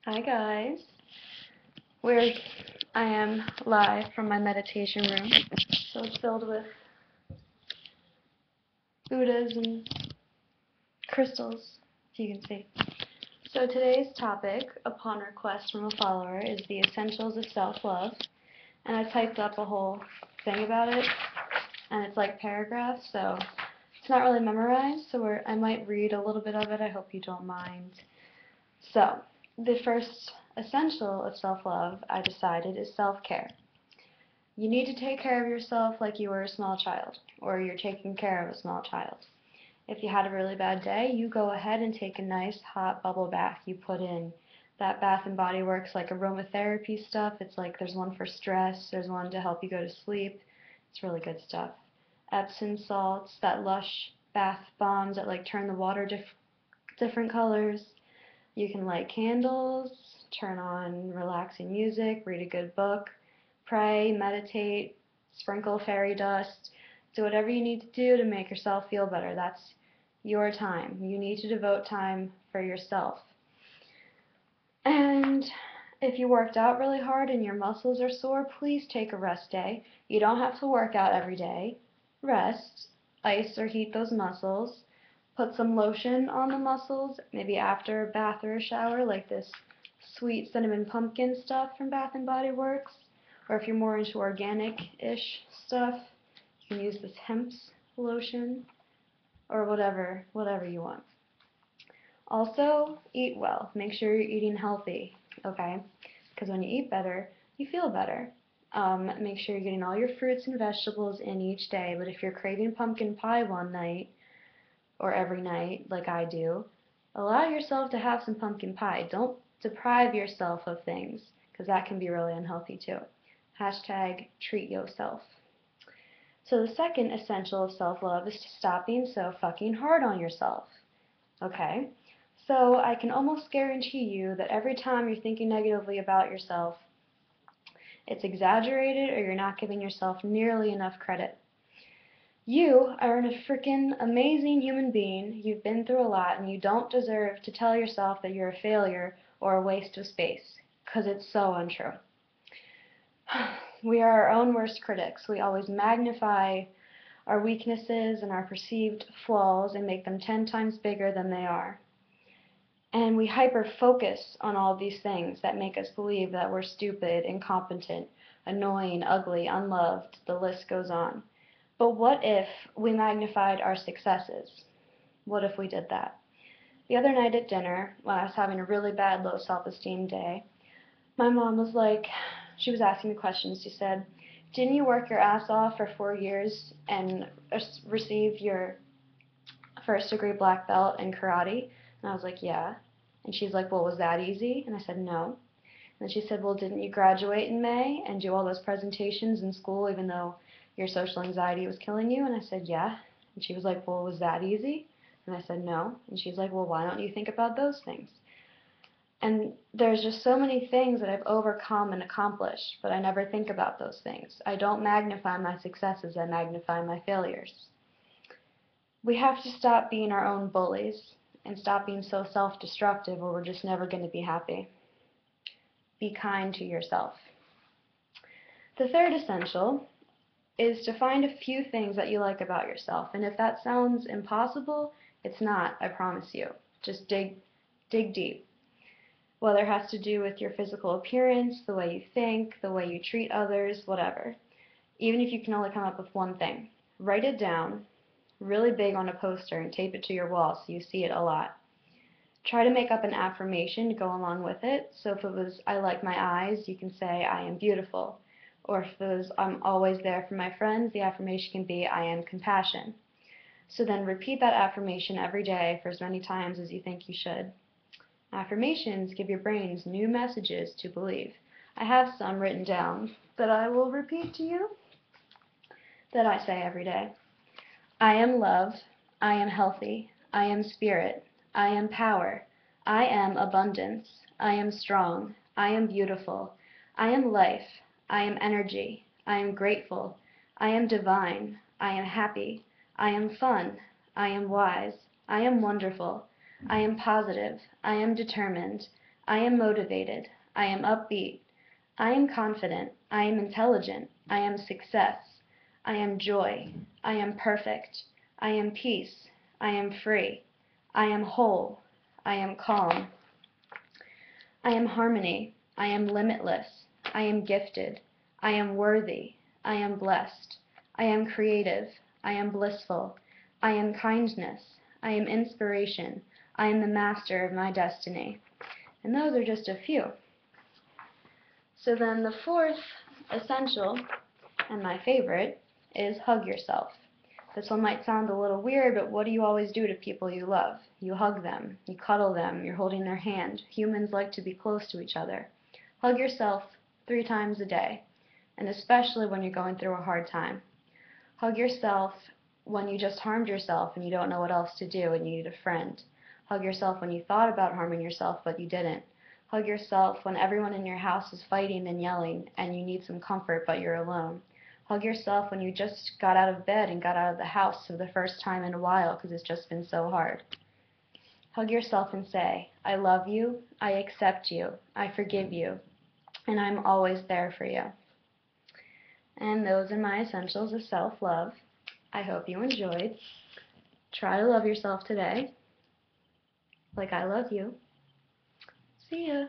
Hi guys. We're I am live from my meditation room. So it's filled with Buddhas and crystals, if you can see. So today's topic, upon request from a follower, is the essentials of self-love. And I typed up a whole thing about it, and it's like paragraphs, so it's not really memorized, so I might read a little bit of it. I hope you don't mind. So, the first essential of self-love, I decided, is self-care. You need to take care of yourself like you were a small child, or you're taking care of a small child. If you had a really bad day, you go ahead and take a nice hot bubble bath. You put in that Bath and Body Works like aromatherapy stuff. It's like there's one for stress, there's one to help you go to sleep. It's really good stuff. Epsom salts, that Lush bath bombs that like turn the water different colors. You can light candles, turn on relaxing music, read a good book, pray, meditate, sprinkle fairy dust, do whatever you need to do to make yourself feel better. That's your time. You need to devote time for yourself. And if you worked out really hard and your muscles are sore, please take a rest day. You don't have to work out every day. Rest, ice or heat those muscles. Put some lotion on the muscles, maybe after a bath or a shower, like this sweet cinnamon pumpkin stuff from Bath and Body Works. Or if you're more into organic-ish stuff, you can use this hemp's lotion, or whatever you want. Also, eat well. Make sure you're eating healthy, okay? Because when you eat better, you feel better. Make sure you're getting all your fruits and vegetables in each day, but if you're craving pumpkin pie one night, or every night, like I do, allow yourself to have some pumpkin pie. Don't deprive yourself of things, because that can be really unhealthy too. Hashtag treat yourself. So the second essential of self-love is to stop being so fucking hard on yourself. Okay? So I can almost guarantee you that every time you're thinking negatively about yourself, it's exaggerated or you're not giving yourself nearly enough credit. You are a freaking amazing human being. You've been through a lot, and you don't deserve to tell yourself that you're a failure or a waste of space, because it's so untrue. We are our own worst critics. We always magnify our weaknesses and our perceived flaws and make them 10 times bigger than they are. And we hyper-focus on all these things that make us believe that we're stupid, incompetent, annoying, ugly, unloved. The list goes on. But what if we magnified our successes? What if we did that? The other night at dinner, when I was having a really bad low self-esteem day, my mom was like, she was asking me questions. She said, didn't you work your ass off for 4 years and receive your first degree black belt in karate? And I was like, yeah. And she's like, well, was that easy? And I said, no. And she said, well, didn't you graduate in May and do all those presentations in school even though your social anxiety was killing you? And I said, yeah. And she was like, well, was that easy? And I said, no. And she's like, well, why don't you think about those things? And there's just so many things that I've overcome and accomplished, but I never think about those things. I don't magnify my successes, I magnify my failures. We have to stop being our own bullies and stop being so self-destructive or we're just never going to be happy. Be kind to yourself. The third essential is to find a few things that you like about yourself. And if that sounds impossible, it's not, I promise you. Just dig deep. Whether it has to do with your physical appearance, the way you think, the way you treat others, whatever. Even if you can only come up with one thing. Write it down, really big on a poster, and tape it to your wall so you see it a lot. Try to make up an affirmation to go along with it. So if it was, I like my eyes, you can say, I am beautiful. Or if it was, I'm always there for my friends, the affirmation can be, I am compassion. So then repeat that affirmation every day for as many times as you think you should. Affirmations give your brains new messages to believe. I have some written down that I will repeat to you that I say every day. I am love. I am healthy. I am spirit. I am power. I am abundance. I am strong. I am beautiful. I am life. I am energy. I am grateful. I am divine. I am happy. I am fun. I am wise. I am wonderful. I am positive. I am determined. I am motivated. I am upbeat. I am confident. I am intelligent. I am success. I am joy. I am perfect. I am peace. I am free. I am whole. I am calm. I am harmony. I am limitless. I am gifted. I am worthy. I am blessed. I am creative. I am blissful. I am kindness. I am inspiration. I am the master of my destiny. And those are just a few. So then the fourth essential, and my favorite, is hug yourself. This one might sound a little weird, but what do you always do to people you love? You hug them, you cuddle them, you're holding their hand. Humans like to be close to each other. Hug yourself 3 times a day, and especially when you're going through a hard time. Hug yourself when you just harmed yourself and you don't know what else to do and you need a friend. Hug yourself when you thought about harming yourself but you didn't. Hug yourself when everyone in your house is fighting and yelling and you need some comfort but you're alone. Hug yourself when you just got out of bed and got out of the house for the first time in a while because it's just been so hard. Hug yourself and say, I love you, I accept you, I forgive you, and I'm always there for you. And those are my essentials of self-love. I hope you enjoyed. Try to love yourself today, like I love you. See ya.